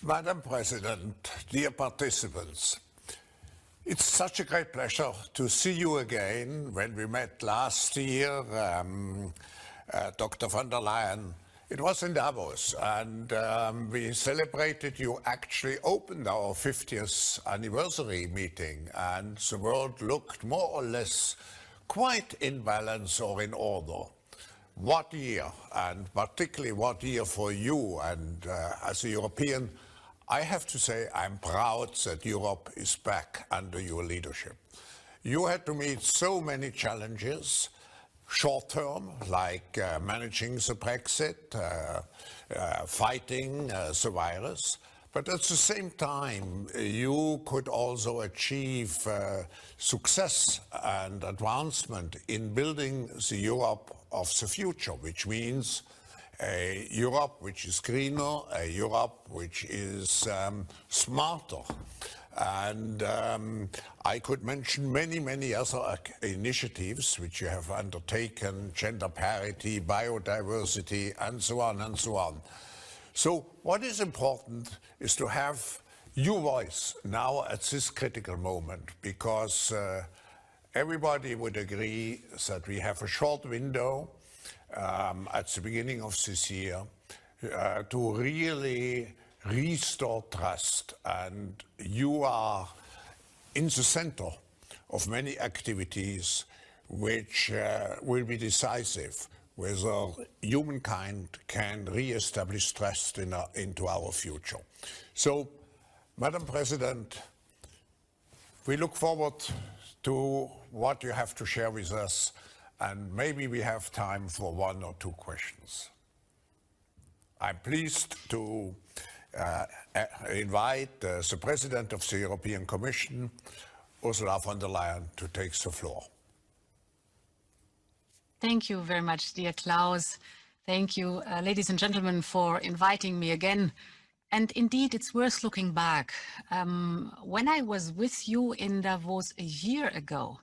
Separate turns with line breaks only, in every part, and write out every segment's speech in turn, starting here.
Madam President, dear participants, it's such a great pleasure to see you again. When we met last year, Dr. von der Leyen, it was in Davos, and we celebrated. You actually opened our 50th anniversary meeting, and the world looked more or less quite in balance or in order. What year, and particularly what year for you, and as a European, I have to say I'm proud that Europe is back under your leadership. You had to meet so many challenges, short-term, like managing the Brexit, fighting the virus, but at the same time, you could also achieve success and advancement in building the Europe of the future, which means a Europe which is greener, a Europe which is smarter. And I could mention many other initiatives which you have undertaken, gender parity, biodiversity, and so on and so on. So what is important is to have your voice now at this critical moment, because everybody would agree that we have a short window at the beginning of this year to really restore trust, and you are in the center of many activities which will be decisive whether humankind can re-establish trust into our future. So, Madam President, we look forward to what you have to share with us, and maybe we have time for one or two questions. I'm pleased to invite the President of the European Commission, Ursula von der Leyen, to take the floor.
Thank you very much, dear Klaus. Thank you, ladies and gentlemen, for inviting me again. And indeed, it's worth looking back. When I was with you in Davos a year ago,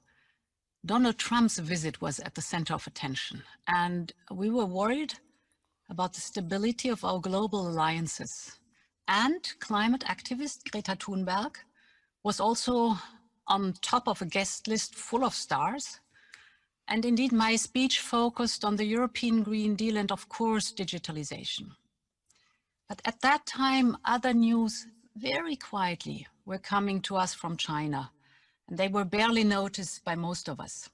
Donald Trump's visit was at the center of attention, and we were worried about the stability of our global alliances. And climate activist Greta Thunberg was also on top of a guest list full of stars. And indeed, my speech focused on the European Green Deal and, of course, digitalization. But at that time, other news very quietly were coming to us from China, and they were barely noticed by most of us.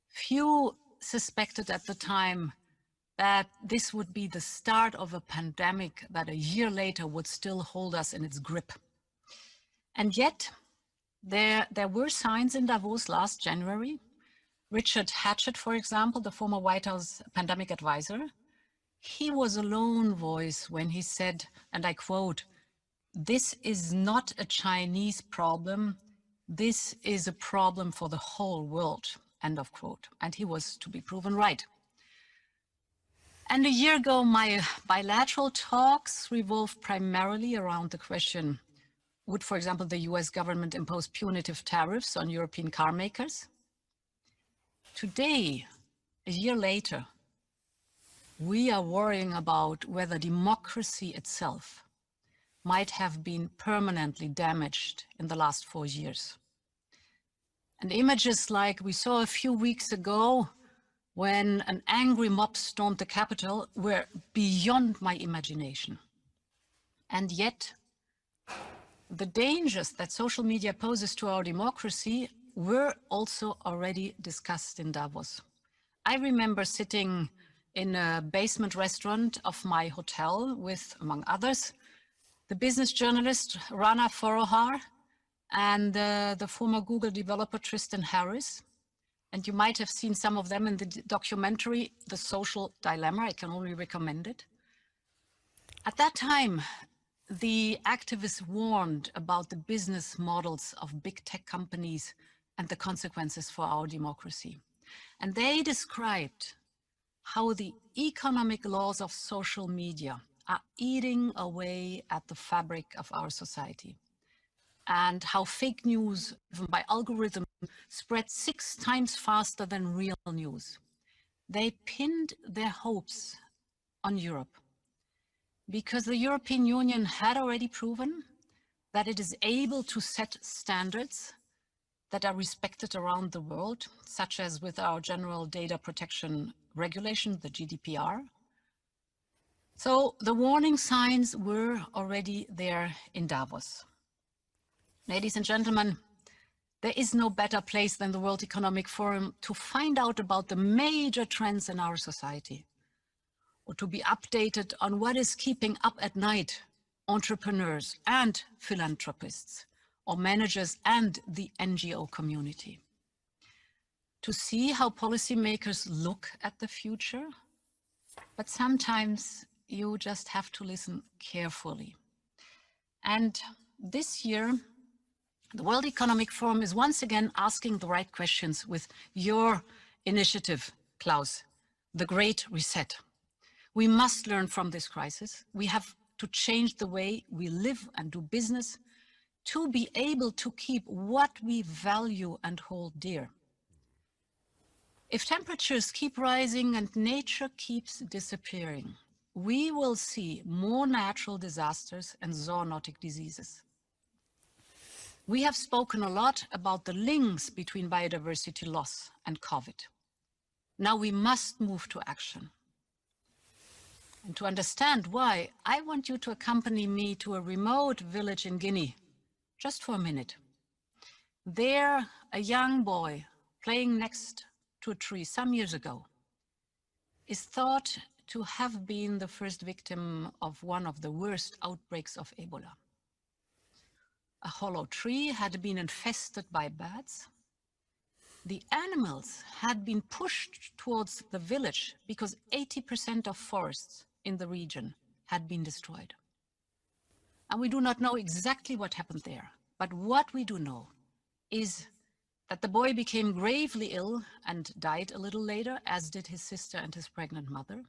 Few suspected at the time that this would be the start of a pandemic that a year later would still hold us in its grip. And yet, there were signs in Davos last January. Richard Hatchett, for example, the former White House pandemic advisor, he was a lone voice when he said, and I quote, "This is not a Chinese problem. This is a problem for the whole world," end of quote. And he was to be proven right. And a year ago, my bilateral talks revolved primarily around the question, would, for example, the US government impose punitive tariffs on European car makers? Today, a year later, we are worrying about whether democracy itself might have been permanently damaged in the last 4 years. And images like we saw a few weeks ago when an angry mob stormed the Capitol were beyond my imagination. And yet, the dangers that social media poses to our democracy were also already discussed in Davos. I remember sitting in a basement restaurant of my hotel with, among others, the business journalist Rana Foroohar and the former Google developer Tristan Harris. And you might have seen some of them in the documentary, The Social Dilemma. I can only recommend it. At that time, the activists warned about the business models of big tech companies and the consequences for our democracy. And they described how the economic laws of social media are eating away at the fabric of our society, and how fake news, driven by algorithms, spread 6 times faster than real news. They pinned their hopes on Europe. because the European Union had already proven that it is able to set standards that are respected around the world, such as with our General Data Protection Regulation, the GDPR. So the warning signs were already there in Davos. Ladies and gentlemen, there is no better place than the World Economic Forum to find out about the major trends in our society, or to be updated on what is keeping up at night entrepreneurs and philanthropists, or managers and the NGO community. To see how policymakers look at the future, but sometimes you just have to listen carefully. And this year, the World Economic Forum is once again asking the right questions with your initiative, Klaus, the Great Reset. We must learn from this crisis. We have to change the way we live and do business to be able to keep what we value and hold dear. If temperatures keep rising and nature keeps disappearing, we will see more natural disasters and zoonotic diseases. We have spoken a lot about the links between biodiversity loss and COVID. Now we must move to action. And to understand why, I want you to accompany me to a remote village in Guinea, just for a minute. There, a young boy playing next to a tree some years ago is thought to have been the first victim of one of the worst outbreaks of Ebola. A hollow tree had been infested by bats. The animals had been pushed towards the village because 80% of forests in the region had been destroyed. And we do not know exactly what happened there, but what we do know is that the boy became gravely ill and died a little later, as did his sister and his pregnant mother.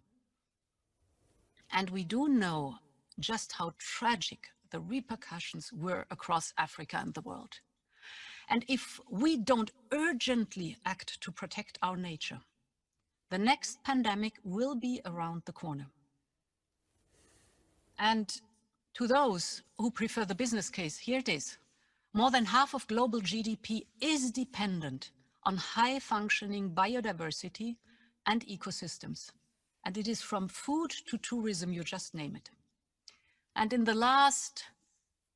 And we do know just how tragic the repercussions were across Africa and the world. And if we don't urgently act to protect our nature, the next pandemic will be around the corner. And to those who prefer the business case, here it is. More than half of global GDP is dependent on high-functioning biodiversity and ecosystems. And it is from food to tourism, you just name it. And in the last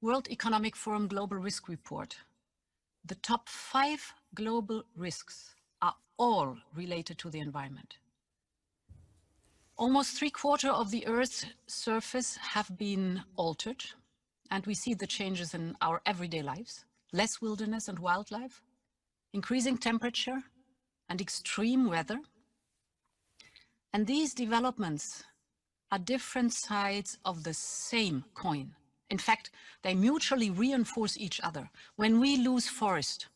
World Economic Forum Global Risk Report, the top 5 global risks are all related to the environment. Almost 3/4 of the Earth's surface have been altered, and we see the changes in our everyday lives: less wilderness and wildlife, increasing temperature and extreme weather. And these developments are different sides of the same coin. In fact, they mutually reinforce each other. When we lose forest,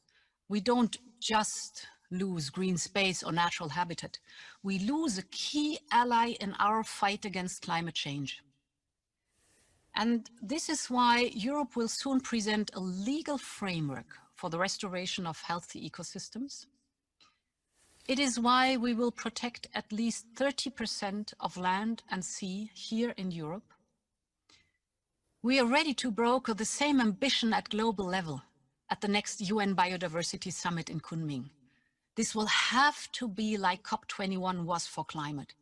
we don't just lose green space or natural habitat. We lose a key ally in our fight against climate change. And this is why Europe will soon present a legal framework for the restoration of healthy ecosystems. It is why we will protect at least 30% of land and sea here in Europe. We are ready to broker the same ambition at global level at the next UN Biodiversity Summit in Kunming. This will have to be like COP21 was for climate,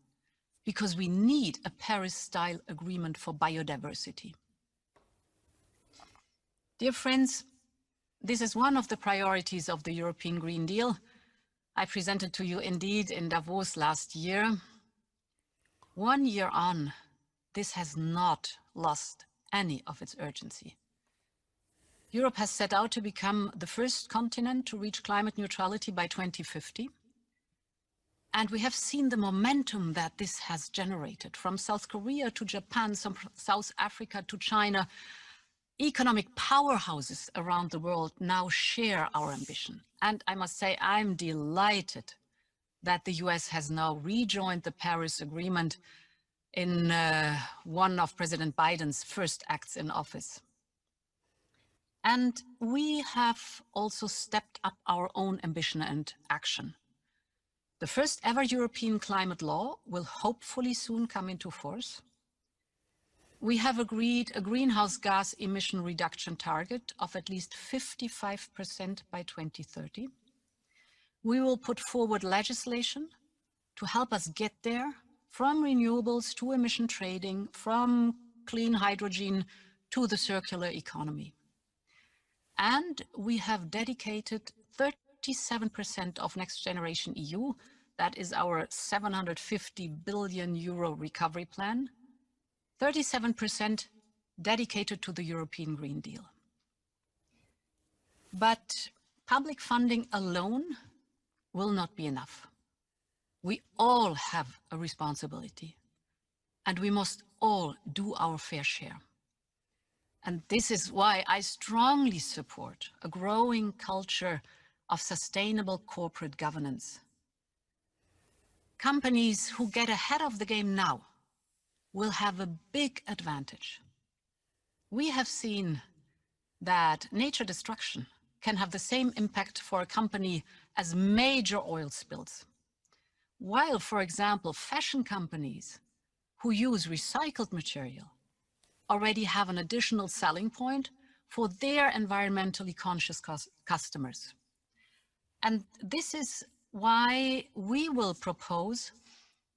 because we need a Paris-style agreement for biodiversity. Dear friends, this is one of the priorities of the European Green Deal. I presented to you indeed in Davos last year. 1 year on, this has not lost any of its urgency. Europe has set out to become the first continent to reach climate neutrality by 2050. And we have seen the momentum that this has generated, from South Korea to Japan, from South Africa to China. Economic powerhouses around the world now share our ambition. And I must say, I'm delighted that the US has now rejoined the Paris Agreement in one of President Biden's first acts in office. And we have also stepped up our own ambition and action. The first ever European climate law will hopefully soon come into force. we have agreed a greenhouse gas emission reduction target of at least 55% by 2030. We will put forward legislation to help us get there, from renewables to emission trading, from clean hydrogen to the circular economy. And we have dedicated 37% of Next Generation EU, that is our 750 billion euro recovery plan, 37% dedicated to the European Green Deal. But public funding alone will not be enough. We all have a responsibility, and we must all do our fair share. And this is why I strongly support a growing culture of sustainable corporate governance. Companies who get ahead of the game now will have a big advantage. We have seen that nature destruction can have the same impact for a company as major oil spills. While, for example, fashion companies who use recycled material already have an additional selling point for their environmentally conscious customers. And this is why we will propose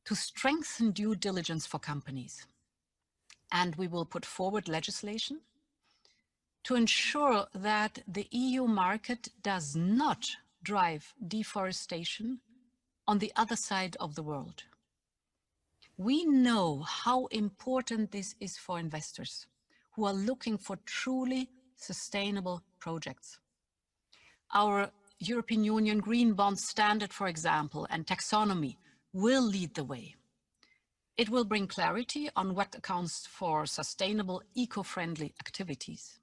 to strengthen due diligence for companies. And we will put forward legislation to ensure that the EU market does not drive deforestation on the other side of the world. We know how important this is for investors who are looking for truly sustainable projects. Our European Union Green Bond Standard, for example, and taxonomy will lead the way. It will bring clarity on what accounts for sustainable, eco-friendly activities.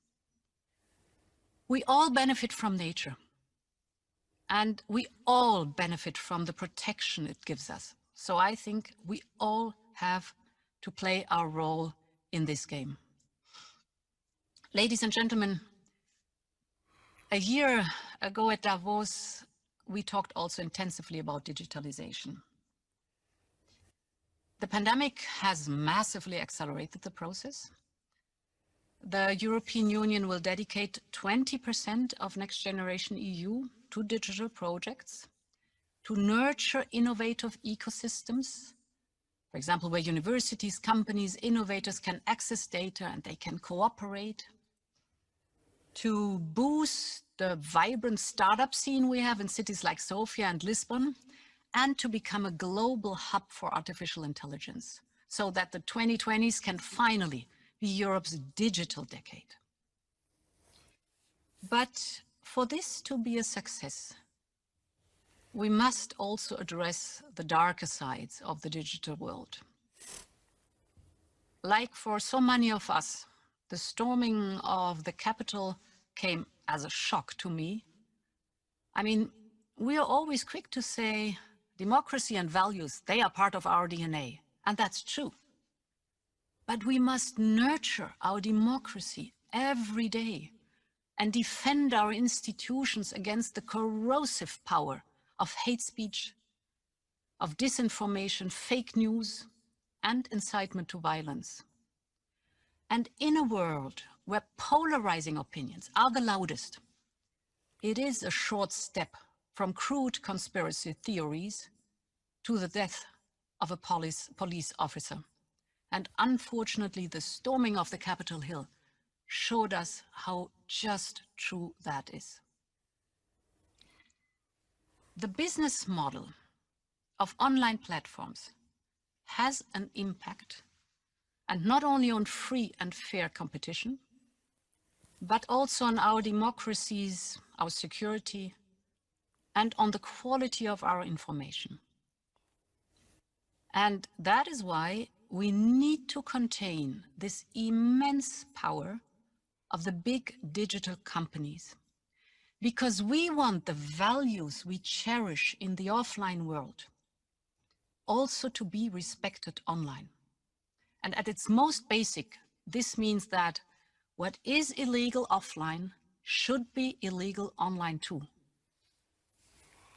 We all benefit from nature, and we all benefit from the protection it gives us. So I think we all have to play our role in this game. Ladies and gentlemen, a year ago at Davos, we talked also intensively about digitalization. The pandemic has massively accelerated the process. The European Union will dedicate 20% of Next Generation EU to digital projects, to nurture innovative ecosystems, for example, where universities, companies, innovators can access data and they can cooperate, to boost the vibrant startup scene we have in cities like Sofia and Lisbon, and to become a global hub for artificial intelligence, so that the 2020s can finally be Europe's digital decade. But for this to be a success, we must also address the darker sides of the digital world. Like for so many of us, the storming of the Capitol came as a shock to me. I mean, we are always quick to say democracy and values, they are part of our DNA, and that's true. But we must nurture our democracy every day and defend our institutions against the corrosive power of hate speech, of disinformation, fake news, and incitement to violence. And in a world where polarizing opinions are the loudest, it is a short step from crude conspiracy theories to the death of a police officer. And unfortunately, the storming of the Capitol Hill showed us how just true that is. The business model of online platforms has an impact, and not only on free and fair competition, but also on our democracies, our security, and on the quality of our information. And that is why we need to contain this immense power of the big digital companies, because we want the values we cherish in the offline world also to be respected online. And at its most basic, this means that what is illegal offline should be illegal online too.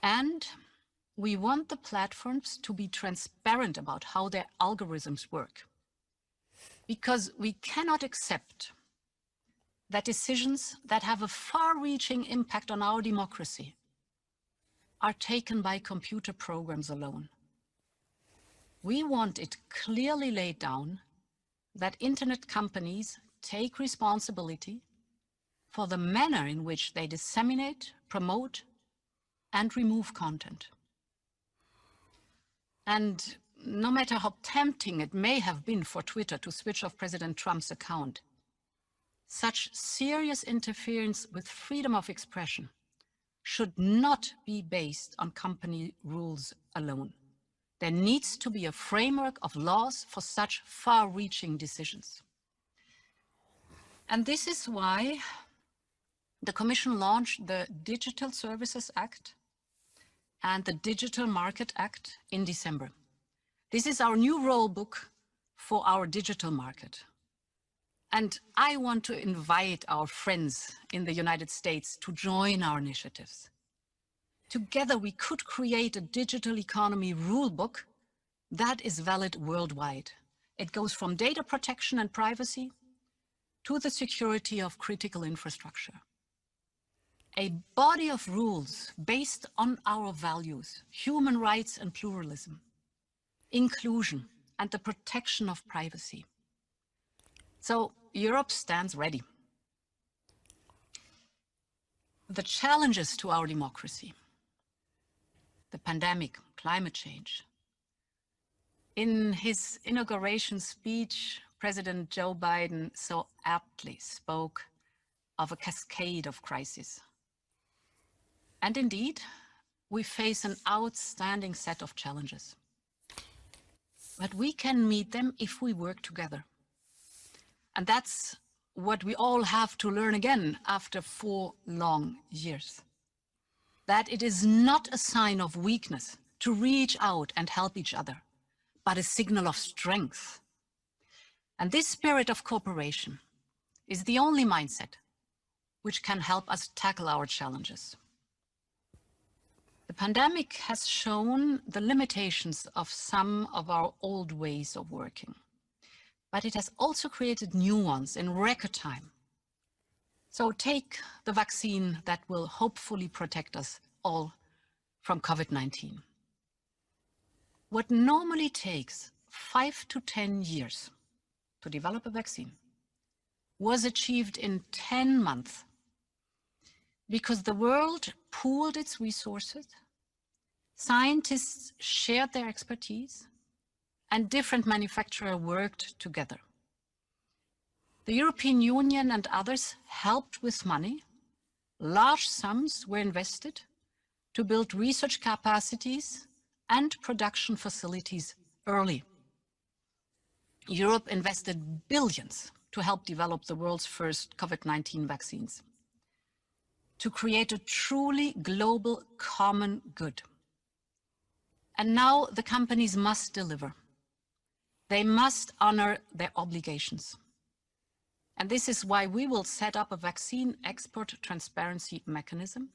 And we want the platforms to be transparent about how their algorithms work. because we cannot accept that decisions that have a far-reaching impact on our democracy are taken by computer programs alone. We want it clearly laid down that internet companies take responsibility for the manner in which they disseminate, promote, and remove content. And no matter how tempting it may have been for Twitter to switch off President Trump's account, such serious interference with freedom of expression should not be based on company rules alone. There needs to be a framework of laws for such far-reaching decisions. And this is why the Commission launched the Digital Services Act and the Digital Market Act in December. This is our new rule book for our digital market. And I want to invite our friends in the United States to join our initiatives. Together, we could create a digital economy rule book that is valid worldwide. It goes from data protection and privacy to the security of critical infrastructure. A body of rules based on our values, human rights and pluralism, inclusion, and the protection of privacy. So Europe stands ready. The challenges to our democracy, the pandemic, climate change. In his inauguration speech, President Joe Biden so aptly spoke of a cascade of crises. And indeed, we face an outstanding set of challenges. But we can meet them if we work together. And that's what we all have to learn again after 4 long years. That it is not a sign of weakness to reach out and help each other, but a signal of strength. And this spirit of cooperation is the only mindset which can help us tackle our challenges. The pandemic has shown the limitations of some of our old ways of working, but it has also created new ones in record time. So take the vaccine that will hopefully protect us all from COVID-19. What normally takes 5 to 10 years to develop a vaccine was achieved in 10 months because the world pooled its resources, scientists shared their expertise, and different manufacturers worked together. The European Union and others helped with money. Large sums were invested to build research capacities and production facilities early. Europe invested billions to help develop the world's first COVID-19 vaccines, to create a truly global common good. And now the companies must deliver. They must honor their obligations. And this is why we will set up a vaccine export transparency mechanism.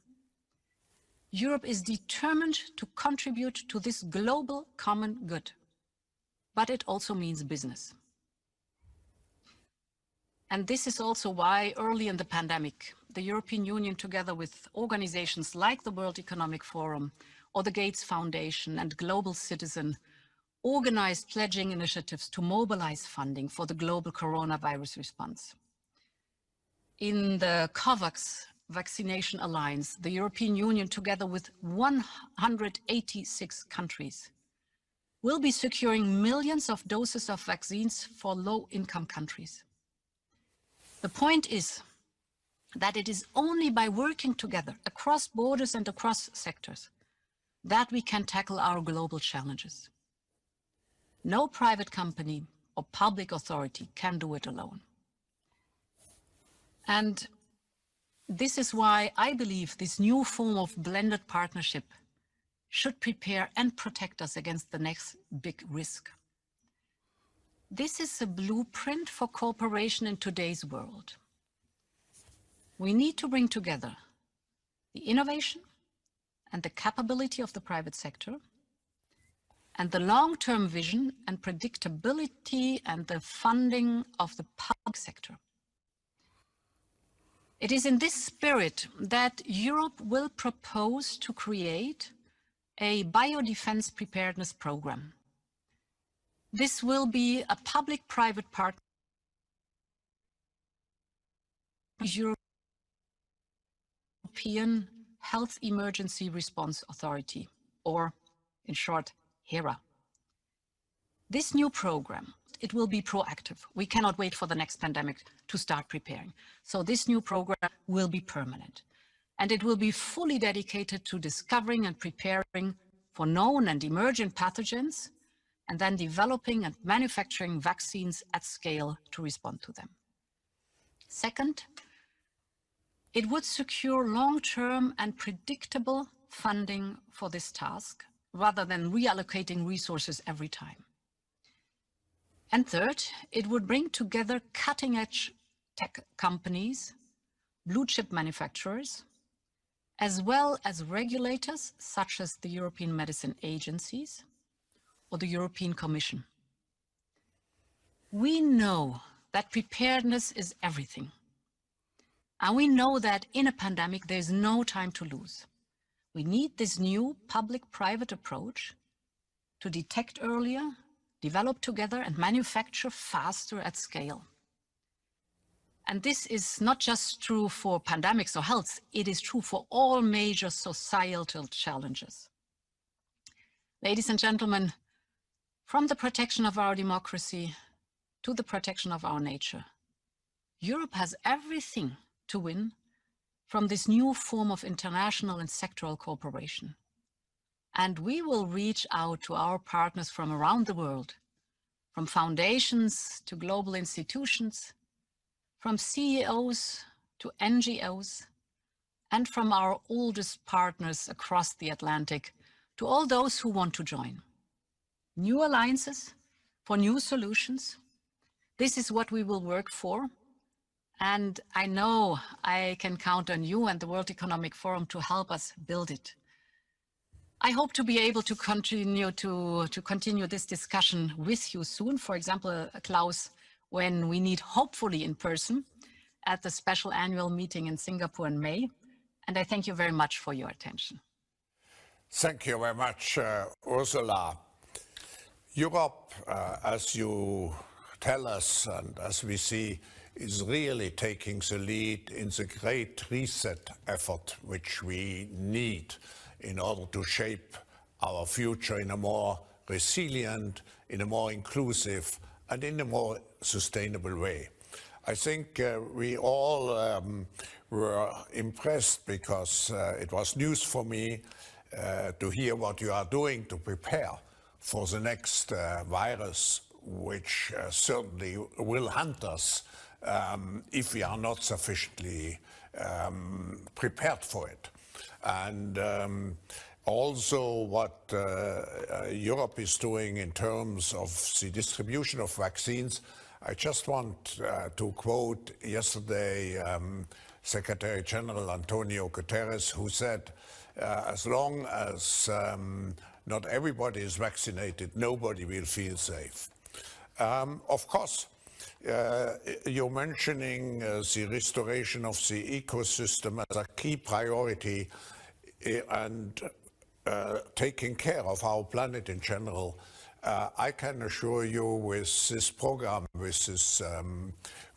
Europe is determined to contribute to this global common good, but it also means business. And this is also why early in the pandemic, the European Union, together with organizations like the World Economic Forum or the Gates Foundation and Global Citizen, organized pledging initiatives to mobilize funding for the global coronavirus response. In the COVAX Vaccination Alliance, the European Union, together with 186 countries, will be securing millions of doses of vaccines for low-income countries. The point is that it is only by working together across borders and across sectors that we can tackle our global challenges. No private company or public authority can do it alone. And this is why I believe this new form of blended partnership should prepare and protect us against the next big risk. This is a blueprint for cooperation in today's world. We need to bring together the innovation and the capability of the private sector, and the long-term vision and predictability and the funding of the public sector. It is in this spirit that Europe will propose to create a biodefense preparedness program. This will be a public-private partnership with European Health Emergency Response Authority, or in short, HERA. This new program, it will be proactive. We cannot wait for the next pandemic to start preparing. So this new program will be permanent, and it will be fully dedicated to discovering and preparing for known and emergent pathogens, and then developing and manufacturing vaccines at scale to respond to them. Second, it would secure long-term and predictable funding for this task, rather than reallocating resources every time. And third, it would bring together cutting-edge tech companies, blue-chip manufacturers, as well as regulators such as the European Medicine Agencies or the European Commission. We know that preparedness is everything. And we know that in a pandemic, there's no time to lose. We need this new public-private approach to detect earlier, develop together, and manufacture faster at scale. And this is not just true for pandemics or health, it is true for all major societal challenges. Ladies and gentlemen, from the protection of our democracy to the protection of our nature, Europe has everything to win from this new form of international and sectoral cooperation. And we will reach out to our partners from around the world, from foundations to global institutions, from CEOs to NGOs, and from our oldest partners across the Atlantic to all those who want to join. New alliances for new solutions. This is what we will work for. And I know I can count on you and the World Economic Forum to help us build it. I hope to be able to continue this discussion with you soon. For example, Klaus, when we meet hopefully in person at the special annual meeting in Singapore in May. And I thank you very much for your attention.
Thank you very much, Ursula. Europe, as you tell us and as we see, is really taking the lead in the great reset effort which we need in order to shape our future in a more resilient, in a more inclusive, and in a more sustainable way. I think we all were impressed because it was news for me to hear what you are doing to prepare for the next virus, which certainly will hunt us if we are not sufficiently prepared for it. And also what Europe is doing in terms of the distribution of vaccines. I just want to quote yesterday Secretary General Antonio Guterres, who said, as long as not everybody is vaccinated, nobody will feel safe. Of course, you're mentioning the restoration of the ecosystem as a key priority and taking care of our planet in general. I can assure you with this program, with this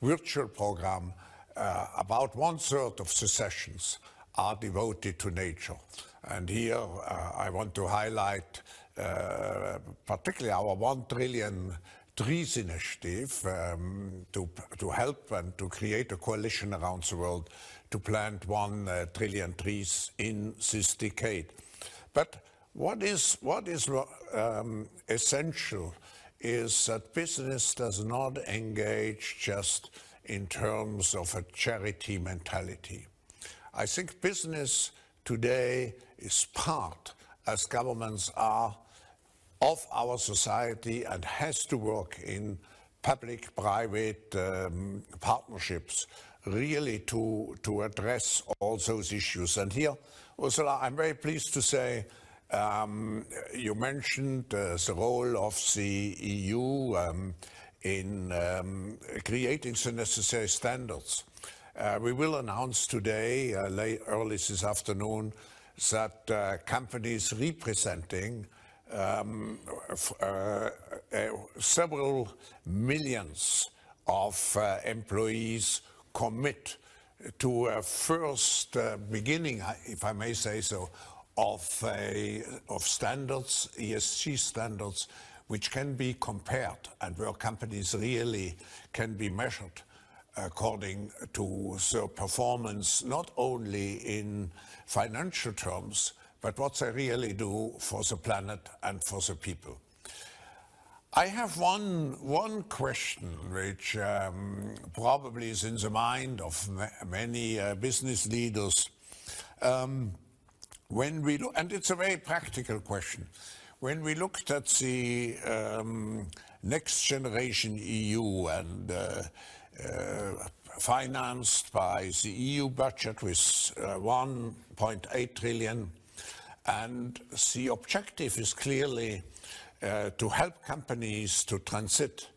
virtual program, about 1/3 of the sessions are devoted to nature. And here I want to highlight particularly our 1 trillion trees initiative to help and to create a coalition around the world to plant 1 trillion trees in this decade. But what is essential is that business does not engage just in terms of a charity mentality. I think business today is part, as governments are, of our society and has to work in public-private partnerships really to address all those issues. And here, Ursula, I'm very pleased to say You mentioned the role of the EU in creating the necessary standards. We will announce today, early this afternoon, that companies representing several millions of employees commit to a first beginning, if I may say so, of standards, ESG standards, which can be compared and where companies really can be measured according to their performance, not only in financial terms, but what they really do for the planet and for the people. I have one question which probably is in the mind of many business leaders. When we look, and it's a very practical question, when we looked at the next generation EU and financed by the EU budget with 1.8 trillion, and the objective is clearly to help companies to transit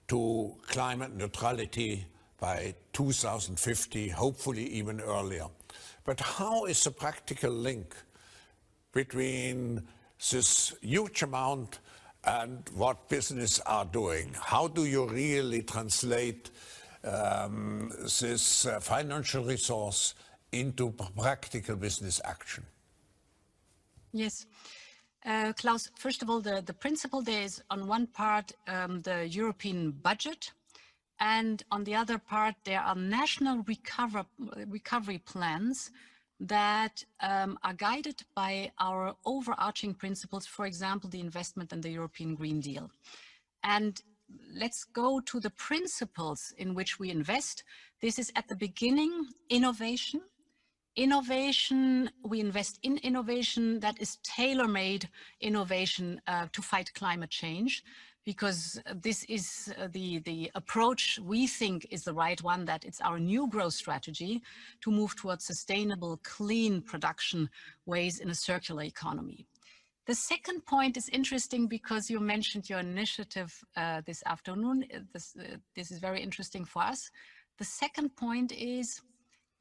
to climate neutrality by 2050, hopefully even earlier. But how is the practical link between this huge amount and what business are doing? How do you really translate this financial resource into practical business action?
Yes. Klaus, first of all, the principle there is on one part the European budget, and on the other part there are national recovery plans that are guided by our overarching principles, for example, the investment in the European Green Deal. And let's go to the principles in which we invest. This is at the beginning, innovation. Innovation, we invest in innovation that is tailor-made innovation to fight climate change, because this is the approach we think is the right one, that it's our new growth strategy to move towards sustainable, clean production ways in a circular economy. The second point is interesting because you mentioned your initiative this afternoon. This is very interesting for us. The second point is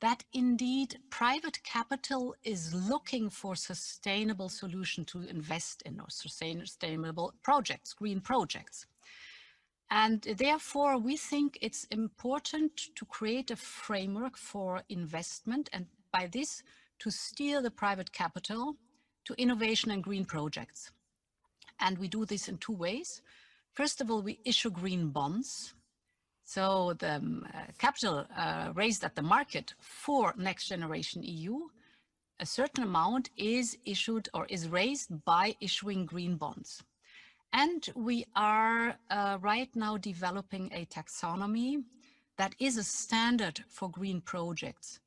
that indeed private capital is looking for sustainable solution to invest in, or sustainable projects, green projects. And therefore we think it's important to create a framework for investment, and by this to steer the private capital to innovation and green projects. And we do this in two ways. First of all, we issue green bonds. So the capital raised at the market for Next Generation EU, a certain amount is issued or is raised by issuing green bonds. And we are right now developing a taxonomy that is a standard for green projects.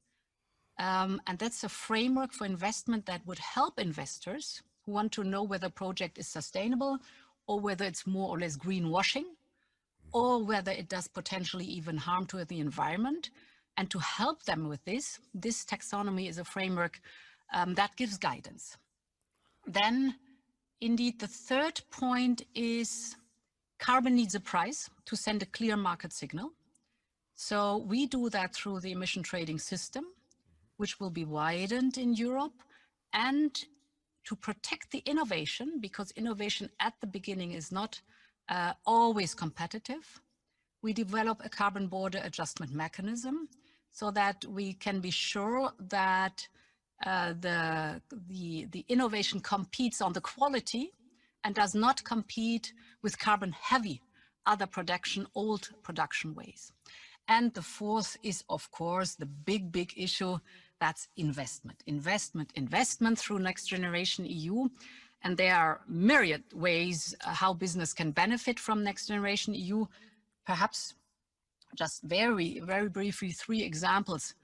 And that's a framework for investment that would help investors who want to know whether a project is sustainable or whether it's more or less greenwashing, or whether it does potentially even harm to the environment. And to help them with this, this taxonomy is a framework that gives guidance. Then, indeed, the third point is carbon needs a price to send a clear market signal. So we do that through the emission trading system, which will be widened in Europe, and to protect the innovation, because innovation at the beginning is not always competitive. We develop a carbon border adjustment mechanism so that we can be sure that the innovation competes on the quality and does not compete with carbon heavy other old production ways. And the fourth is, of course, the big issue, that's investment through Next Generation EU. And there are myriad ways how business can benefit from Next Generation EU. Perhaps just very briefly, 3 examples.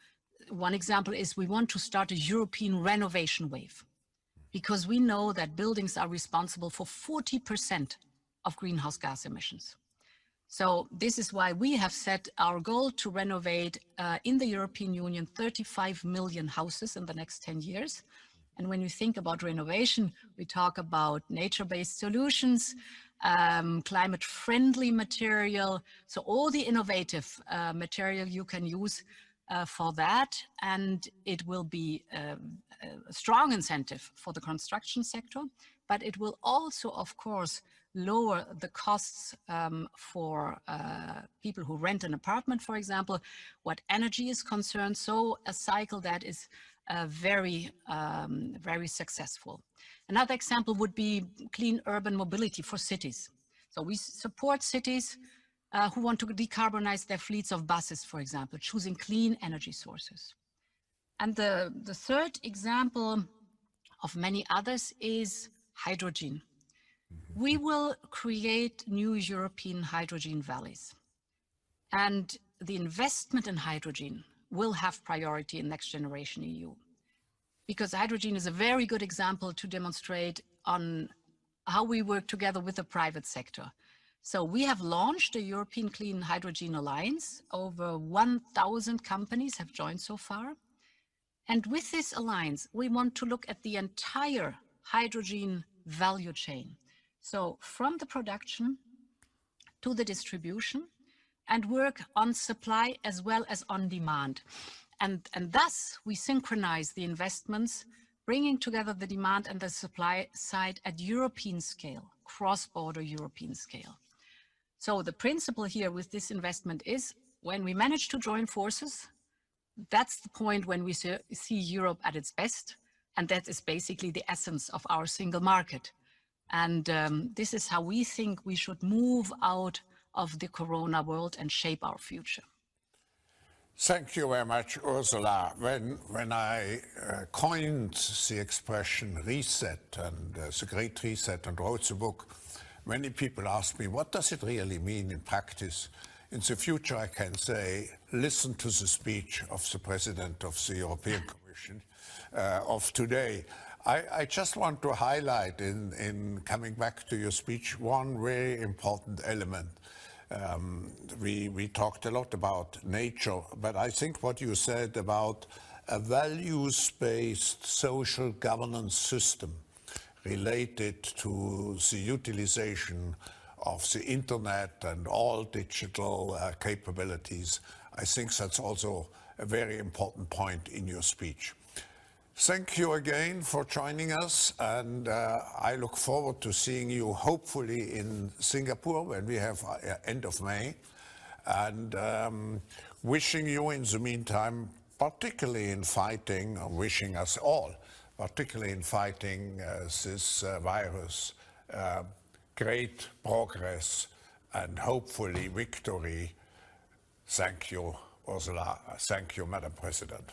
One example is we want to start a European renovation wave, because we know that buildings are responsible for 40% of greenhouse gas emissions. So this is why we have set our goal to renovate in the European Union 35 million houses in the next 10 years. And when you think about renovation, we talk about nature-based solutions, climate-friendly material. So all the innovative material you can use for that, and it will be a strong incentive for the construction sector, but it will also, of course, lower the costs for people who rent an apartment, for example, what energy is concerned. So a cycle that is very successful. Another example would be clean urban mobility for cities. So we support cities who want to decarbonize their fleets of buses, for example, choosing clean energy sources. And the third example of many others is hydrogen. We will create new European hydrogen valleys. And the investment in hydrogen will have priority in Next Generation EU. Because hydrogen is a very good example to demonstrate on how we work together with the private sector. So we have launched a European Clean Hydrogen Alliance. Over 1,000 companies have joined so far. And with this alliance, we want to look at the entire hydrogen value chain. So from the production to the distribution, and work on supply as well as on demand. And thus we synchronize the investments, bringing together the demand and the supply side at European scale, cross-border European scale. So the principle here with this investment is when we manage to join forces, that's the point when we see Europe at its best. And that is basically the essence of our single market. And this is how we think we should move out of the Corona world and shape our future.
Thank you very much, Ursula. When I coined the expression reset and the Great Reset and wrote the book, many people asked me, what does it really mean in practice? In the future, I can say, listen to the speech of the President of the European Commission of today. I just want to highlight, in coming back to your speech, one very important element. We talked a lot about nature, but I think what you said about a values-based social governance system related to the utilization of the internet and all digital capabilities, I think that's also a very important point in your speech. Thank you again for joining us, and I look forward to seeing you hopefully in Singapore when we have end of May, and wishing you in the meantime, particularly in fighting, or wishing us all, particularly in fighting this virus, great progress and hopefully victory. Thank you, Ursula. Thank you, Madam President.